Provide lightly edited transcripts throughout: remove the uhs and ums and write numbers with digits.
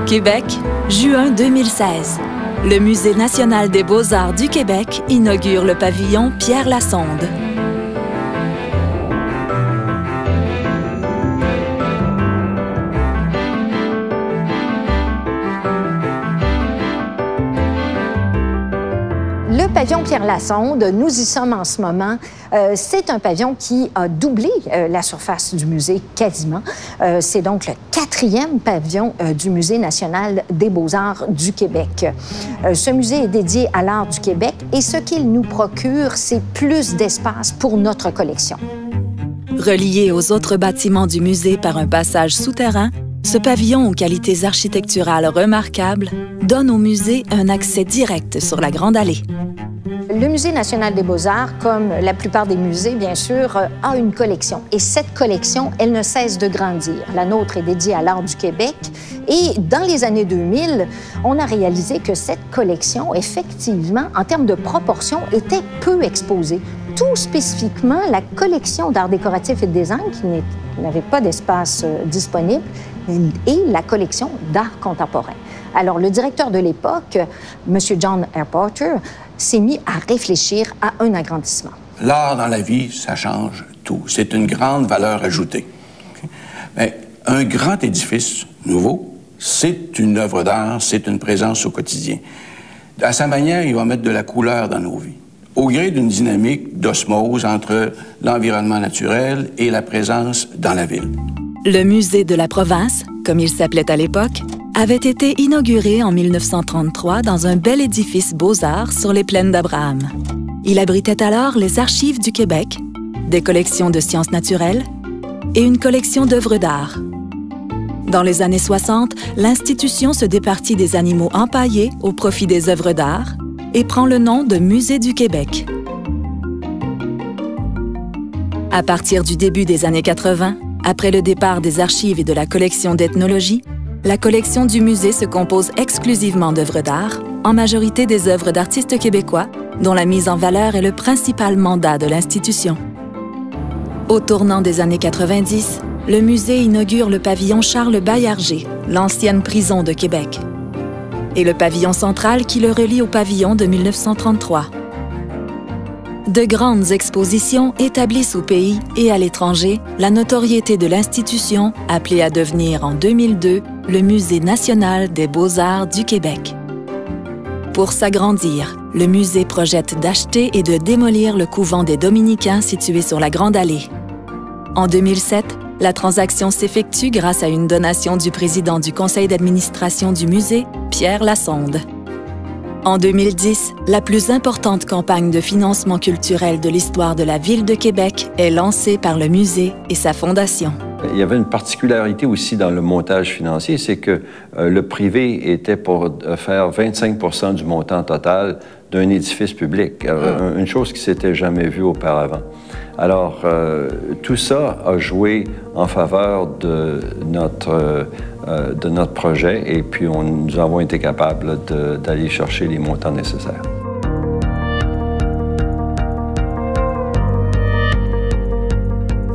Québec, juin 2016. Le Musée national des beaux-arts du Québec inaugure le pavillon Pierre Lassonde. Le pavillon Pierre Lassonde, nous y sommes en ce moment. C'est un pavillon qui a doublé la surface du musée quasiment. C'est donc le 4e pavillon du Musée national des beaux-arts du Québec. Ce musée est dédié à l'art du Québec et ce qu'il nous procure, c'est plus d'espace pour notre collection. Relié aux autres bâtiments du musée par un passage souterrain, ce pavillon aux qualités architecturales remarquables donne au musée un accès direct sur la Grande Allée. Le Musée national des beaux-arts, comme la plupart des musées, bien sûr, a une collection. Et cette collection, elle ne cesse de grandir. La nôtre est dédiée à l'art du Québec. Et dans les années 2000, on a réalisé que cette collection, effectivement, en termes de proportion, était peu exposée. Tout spécifiquement, la collection d'art décoratif et de design, qui n'avait pas d'espace disponible, et la collection d'art contemporain. Alors, le directeur de l'époque, M. John R. Porter, s'est mis à réfléchir à un agrandissement. L'art dans la vie, ça change tout. C'est une grande valeur ajoutée. Mais un grand édifice nouveau, c'est une œuvre d'art, c'est une présence au quotidien. À sa manière, il va mettre de la couleur dans nos vies, au gré d'une dynamique d'osmose entre l'environnement naturel et la présence dans la ville. Le musée de la province, comme il s'appelait à l'époque, avait été inauguré en 1933 dans un bel édifice Beaux-Arts sur les plaines d'Abraham. Il abritait alors les archives du Québec, des collections de sciences naturelles et une collection d'œuvres d'art. Dans les années 60, l'institution se départit des animaux empaillés au profit des œuvres d'art et prend le nom de Musée du Québec. À partir du début des années 80, après le départ des archives et de la collection d'ethnologie, la collection du musée se compose exclusivement d'œuvres d'art, en majorité des œuvres d'artistes québécois, dont la mise en valeur est le principal mandat de l'institution. Au tournant des années 90, le musée inaugure le pavillon Charles-Baillarger, l'ancienne prison de Québec, et le pavillon central qui le relie au pavillon de 1933. De grandes expositions établissent au pays et à l'étranger la notoriété de l'institution appelée à devenir en 2002 le Musée national des beaux-arts du Québec. Pour s'agrandir, le musée projette d'acheter et de démolir le couvent des Dominicains situé sur la Grande Allée. En 2007, la transaction s'effectue grâce à une donation du président du conseil d'administration du musée, Pierre Lassonde. En 2010, la plus importante campagne de financement culturel de l'histoire de la Ville de Québec est lancée par le musée et sa fondation. Il y avait une particularité aussi dans le montage financier, c'est que le privé était pour faire 25% du montant total d'un édifice public, une chose qui ne s'était jamais vue auparavant. Alors, tout ça a joué en faveur de notre projet et puis nous avons été capables d'aller chercher les montants nécessaires.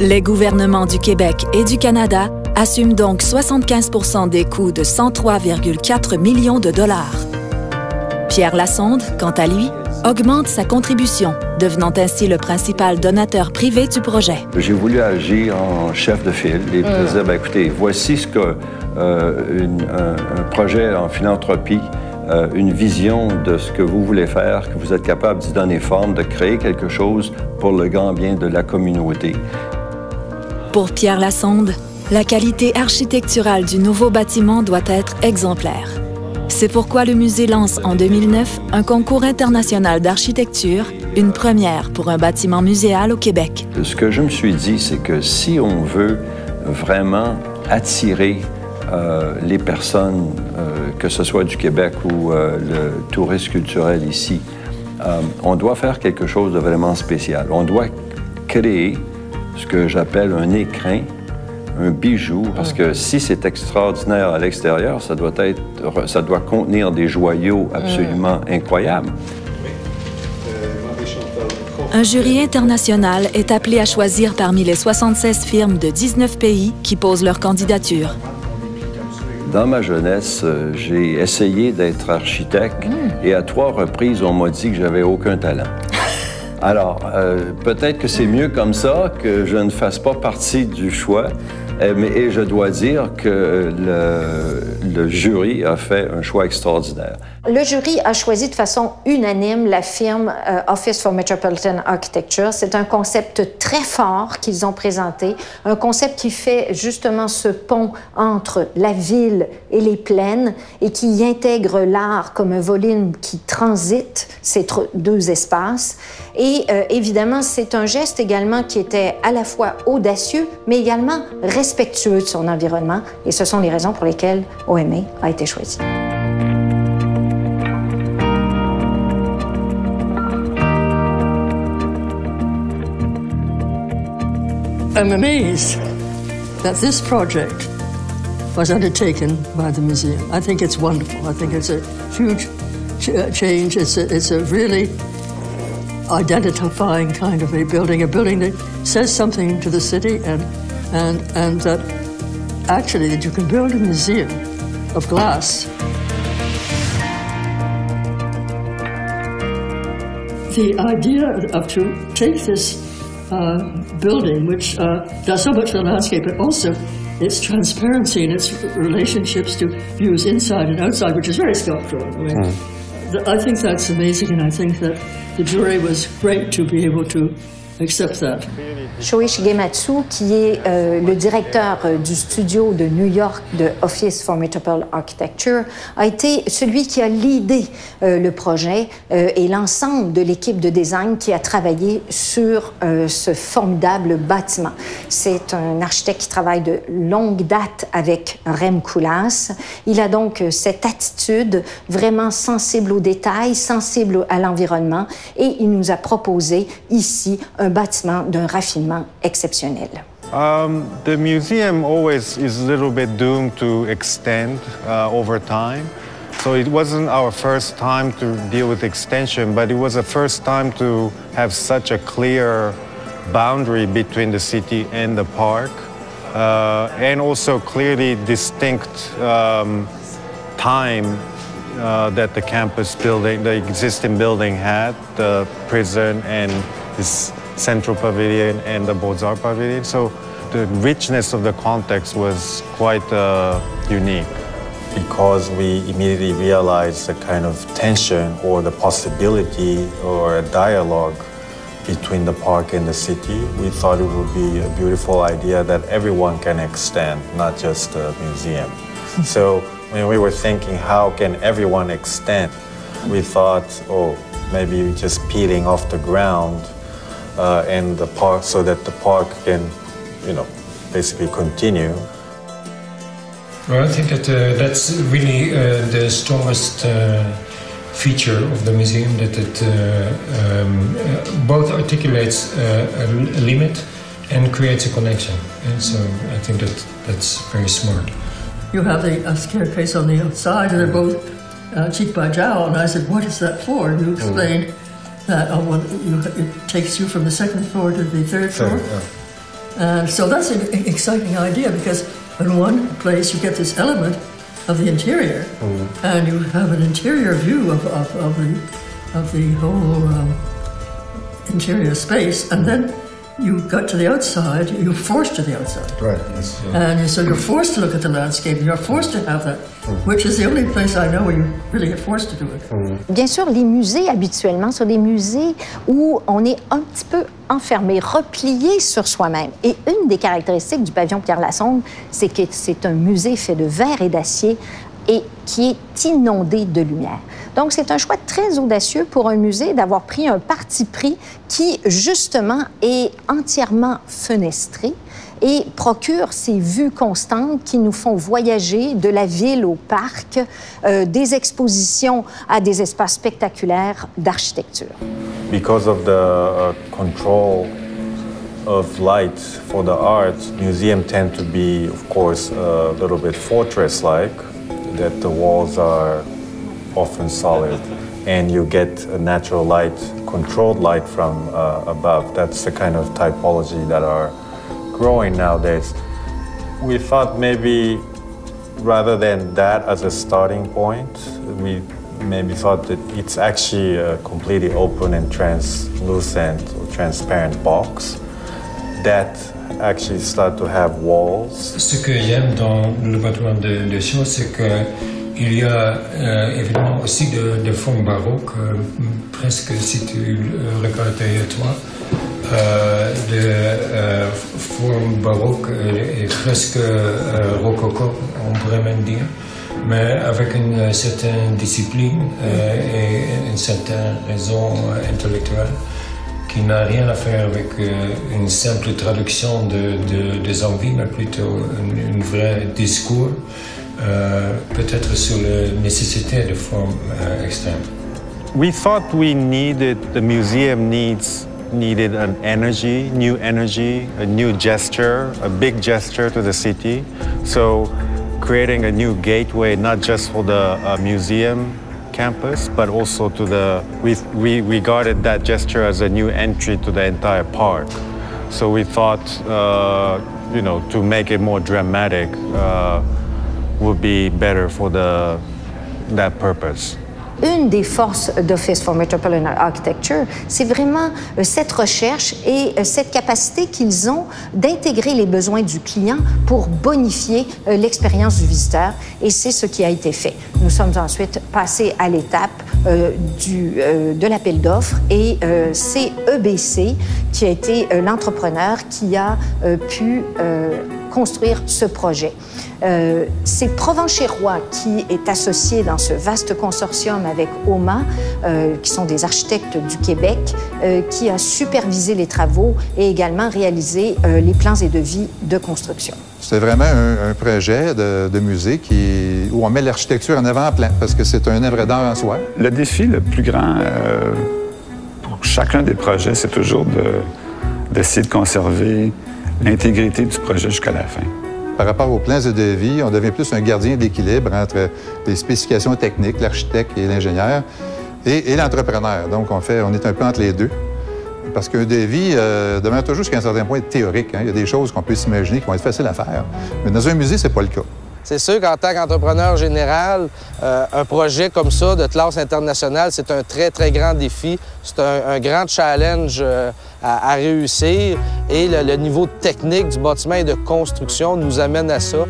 Les gouvernements du Québec et du Canada assument donc 75% des coûts de 103,4 millions de dollars. Pierre Lassonde, quant à lui, augmente sa contribution, devenant ainsi le principal donateur privé du projet. J'ai voulu agir en chef de file et dire, bien, écoutez, voici ce que un projet en philanthropie, une vision de ce que vous voulez faire, que vous êtes capable d'y donner forme, de créer quelque chose pour le grand bien de la communauté. Pour Pierre Lassonde, la qualité architecturale du nouveau bâtiment doit être exemplaire. C'est pourquoi le musée lance en 2009 un concours international d'architecture, une première pour un bâtiment muséal au Québec. Ce que je me suis dit, c'est que si on veut vraiment attirer les personnes, que ce soit du Québec ou le tourisme culturel ici, on doit faire quelque chose de vraiment spécial. On doit créer ce que j'appelle un écrin, un bijou, parce que si c'est extraordinaire à l'extérieur, ça doit contenir des joyaux absolument incroyables. Un jury international est appelé à choisir parmi les 76 firmes de 19 pays qui posent leur candidature. dans ma jeunesse, j'ai essayé d'être architecte et à 3 reprises, on m'a dit que j'avais aucun talent. Alors, peut-être que c'est mieux comme ça, que je ne fasse pas partie du choix, et je dois dire que le jury a fait un choix extraordinaire. Le jury a choisi de façon unanime la firme Office for Metropolitan Architecture. C'est un concept très fort qu'ils ont présenté, un concept qui fait justement ce pont entre la ville et les plaines et qui intègre l'art comme un volume qui transite ces 2 espaces. Et évidemment, c'est un geste également qui était à la fois audacieux, mais également respectueux de son environnement. Et ce sont les raisons pour lesquelles OMA a été choisi. I'm amazed that this project was undertaken by the museum. I think it's wonderful. I think it's a huge change. It's a really identifying kind of a building that says something to the city and that actually that you can build a museum of glass. The idea of to take this building, which does so much for the landscape, but also its transparency and its relationships to views inside and outside, which is very sculptural. I think that's amazing, and I think that the jury was great to be able to accept that. Shoei Shigematsu, qui est le directeur du studio de New York de Office for Metropolitan Architecture, a été celui qui a leadé le projet et l'ensemble de l'équipe de design qui a travaillé sur ce formidable bâtiment. C'est un architecte qui travaille de longue date avec Rem Koolhaas. Il a donc cette attitude vraiment sensible aux détails, sensible à l'environnement, et il nous a proposé ici un bâtiment d'un raffinement exceptionnel. The museum always is a little bit doomed to extend over time. So it wasn't our first time to deal with extension, but it was the first time to have such a clear boundary between the city and the park, and also clearly distinct time that the campus building, the existing building had, the prison and this Central Pavilion and the Beaux-Arts Pavilion. So the richness of the context was quite unique. Because we immediately realized the kind of tension or the possibility or a dialogue between the park and the city, we thought it would be a beautiful idea that everyone can extend, not just the museum. So when we were thinking, how can everyone extend? We thought, oh, maybe just peeling off the ground and the park, so that the park can, basically continue. Well, I think that that's really the strongest feature of the museum, that it both articulates a limit and creates a connection. And so I think that that's very smart. You have a staircase on the outside, and they're both cheek by jowl. And I said, "What is that for?" And you explained that it takes you from the second floor to the third floor. And so that's an exciting idea, because in one place you get this element of the interior, and you have an interior view of the whole interior space, and then you got to the outside, you're forced to the outside. Right, yes. And so you're forced to look at the landscape, you're forced to have that, which is the only place I know where you really get forced to do it. Bien sûr, les musées, habituellement, sont des musées où on est un petit peu enfermé, replié sur soi-même. Et une des caractéristiques du pavillon Pierre Lassonde, c'est que c'est un musée fait de verre et d'acier et qui est inondé de lumière. Donc, c'est un choix très audacieux pour un musée d'avoir pris un parti pris qui, justement, est entièrement fenestré et procure ces vues constantes qui nous font voyager de la ville au parc, des expositions à des espaces spectaculaires d'architecture. Because of the control of light for the art, museums tend to be, of course, a little bit fortress-like, that the walls are often solid, and you get a natural light, controlled light from above. That's the kind of typology that are growing nowadays. We thought maybe rather than that as a starting point, we maybe thought that it's actually a completely open and translucent or transparent box that actually start to have walls. Ce que j'aime dans le bâtiment de Shaw, c'est qu'il y a évidemment aussi de formes baroques, presque si tu le regardes derrière toi, de formes baroques et presque rococo, on pourrait même dire, mais avec une certaine discipline et une certaine raison intellectuelle qui n'a rien à faire avec une simple traduction des envies, mais plutôt un vrai discours, peut-être sur la nécessité de formes extrêmes. We thought the museum needed an energy, a new gesture, a big gesture to the city. So creating a new gateway, not just for the museum campus, but also to we regarded that gesture as a new entry to the entire park. So we thought, to make it more dramatic would be better for that purpose. Une des forces d'Office for Metropolitan Architecture, c'est vraiment cette recherche et cette capacité qu'ils ont d'intégrer les besoins du client pour bonifier l'expérience du visiteur. Et c'est ce qui a été fait. Nous sommes ensuite passés à l'étape de l'appel d'offres et c'est EBC qui a été l'entrepreneur qui a pu construire ce projet. C'est Provencher-Roy qui est associé dans ce vaste consortium avec OMA, qui sont des architectes du Québec, qui a supervisé les travaux et également réalisé les plans et devis de construction. C'est vraiment un projet de musée où on met l'architecture en avant-plan, parce que c'est un œuvre d'art en soi. Le défi le plus grand pour chacun des projets, c'est toujours d'essayer de conserver l'intégrité du projet jusqu'à la fin. Par rapport aux plans et devis, on devient plus un gardien d'équilibre entre les spécifications techniques, l'architecte et l'ingénieur, et l'entrepreneur. Donc, on est un peu entre les deux. Parce qu'un devis demeure toujours jusqu'à un certain point théorique. Il y a des choses qu'on peut s'imaginer qui vont être faciles à faire. Mais dans un musée, c'est pas le cas. C'est sûr qu'en tant qu'entrepreneur général, un projet comme ça, de classe internationale, c'est un très, très grand défi. C'est un grand challenge à réussir. Et le niveau technique du bâtiment et de construction nous amène à ça.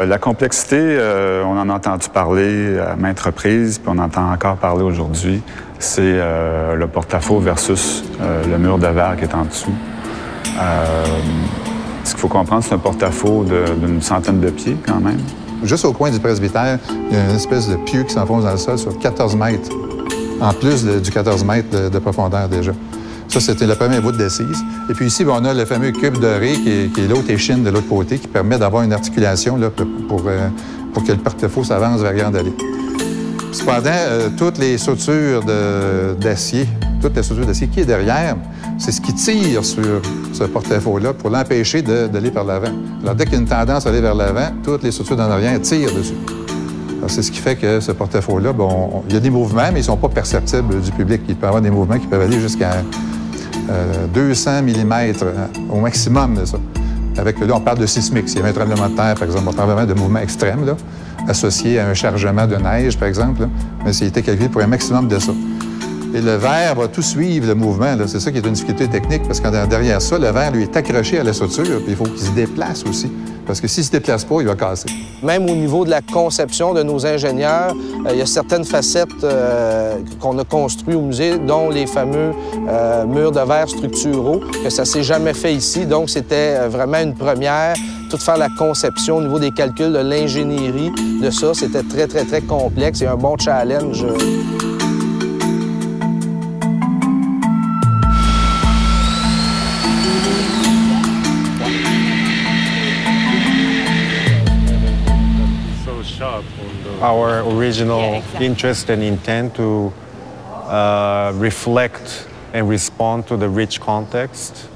La complexité, on en a entendu parler à maintes reprises, puis on entend encore parler aujourd'hui, c'est le porte-à-faux versus le mur de verre qui est en dessous. Ce qu'il faut comprendre, c'est un porte-à-faux d'une centaine de pieds quand même. Juste au coin du presbytère, il y a une espèce de pieu qui s'enfonce dans le sol sur 14 mètres, en plus du 14 mètres de profondeur déjà. Ça, c'était le premier bout d'assise. Et puis ici, on a le fameux cube doré qui est l'autre échine de l'autre côté, qui permet d'avoir une articulation là, pour que le porte-à-faux s'avance vers Grande Allée. Cependant, toutes les sautures d'acier qui est derrière, c'est ce qui tire sur ce porte-à-faux-là pour l'empêcher d'aller par l'avant. Alors, dès qu'il y a une tendance à aller vers l'avant, toutes les sautures d'en arrière tirent dessus. C'est ce qui fait que ce porte-à-faux-là, il y a des mouvements, mais ils ne sont pas perceptibles du public. Il peut y avoir des mouvements qui peuvent aller jusqu'à 200 mm au maximum de ça. Là, on parle de sismique. S'il y avait un tremblement de terre, par exemple, on parle vraiment de mouvements extrêmes, là, associés à un chargement de neige, par exemple. Là. Mais c'est été calculé pour un maximum de ça. Et le verre va tout suivre le mouvement. C'est ça qui est une difficulté technique, parce que derrière ça, le verre, lui, est accroché à la suture, puis il faut qu'il se déplace aussi. Parce que s'il ne se déplace pas, il va casser. Même au niveau de la conception de nos ingénieurs, il y a certaines facettes qu'on a construites au musée, dont les fameux murs de verre structuraux, que ça ne s'est jamais fait ici. Donc, c'était vraiment une première. Tout faire la conception au niveau des calculs, de l'ingénierie de ça, c'était très, très, très complexe et un bon challenge. Our original interest and intent to reflect and respond to the rich context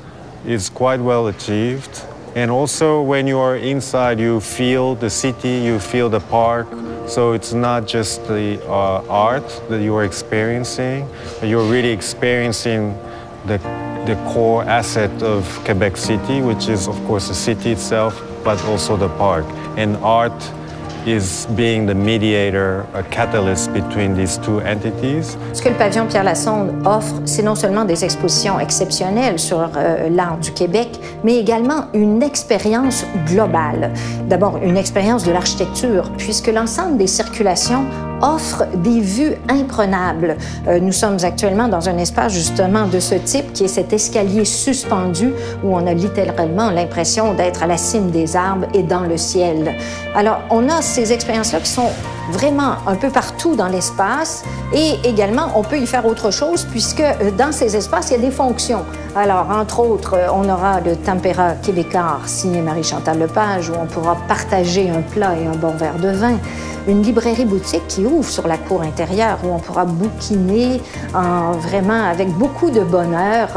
is quite well achieved. And also when you are inside, you feel the city, you feel the park. So it's not just the art that you are experiencing, but you're really experiencing the core asset of Quebec City, which is of course the city itself, but also the park. And art is being the mediator, a catalyst between these two entities. Ce que le pavillon Pierre Lassonde offre, c'est non seulement des expositions exceptionnelles sur l'art du Québec, mais également une expérience globale. D'abord, une expérience de l'architecture, puisque l'ensemble des circulations offre des vues imprenables. Nous sommes actuellement dans un espace justement de ce type qui est cet escalier suspendu où on a littéralement l'impression d'être à la cime des arbres et dans le ciel. Alors, on a ces expériences-là qui sont vraiment un peu partout dans l'espace et également, on peut y faire autre chose puisque dans ces espaces, il y a des fonctions. Alors, entre autres, on aura le Tempéra québécois signé Marie-Chantal Lepage où on pourra partager un plat et un bon verre de vin. Une librairie-boutique qui ouvre sur la cour intérieure où on pourra bouquiner vraiment avec beaucoup de bonheur,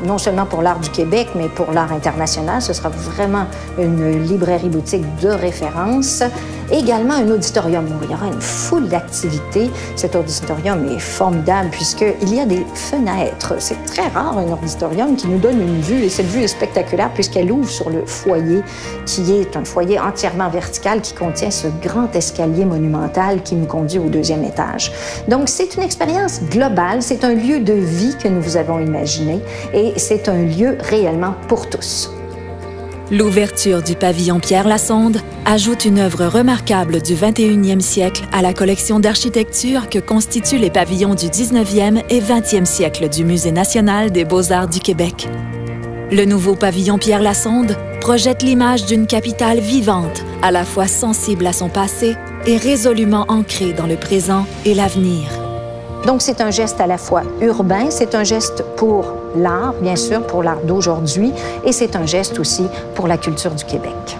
non seulement pour l'art du Québec, mais pour l'art international. Ce sera vraiment une librairie-boutique de référence. Également un auditorium où il y aura une foule d'activités. Cet auditorium est formidable puisqu'il y a des fenêtres. C'est très rare un auditorium qui nous donne une vue et cette vue est spectaculaire puisqu'elle ouvre sur le foyer qui est un foyer entièrement vertical qui contient ce grand escalier monumental qui nous conduit au deuxième étage. Donc c'est une expérience globale, c'est un lieu de vie que nous vous avons imaginé et c'est un lieu réellement pour tous. L'ouverture du pavillon Pierre Lassonde ajoute une œuvre remarquable du 21e siècle à la collection d'architecture que constituent les pavillons du 19e et 20e siècle du Musée national des beaux-arts du Québec. Le nouveau pavillon Pierre Lassonde projette l'image d'une capitale vivante, à la fois sensible à son passé et résolument ancrée dans le présent et l'avenir. Donc, c'est un geste à la fois urbain, c'est un geste pour l'art, bien sûr, pour l'art d'aujourd'hui, et c'est un geste aussi pour la culture du Québec.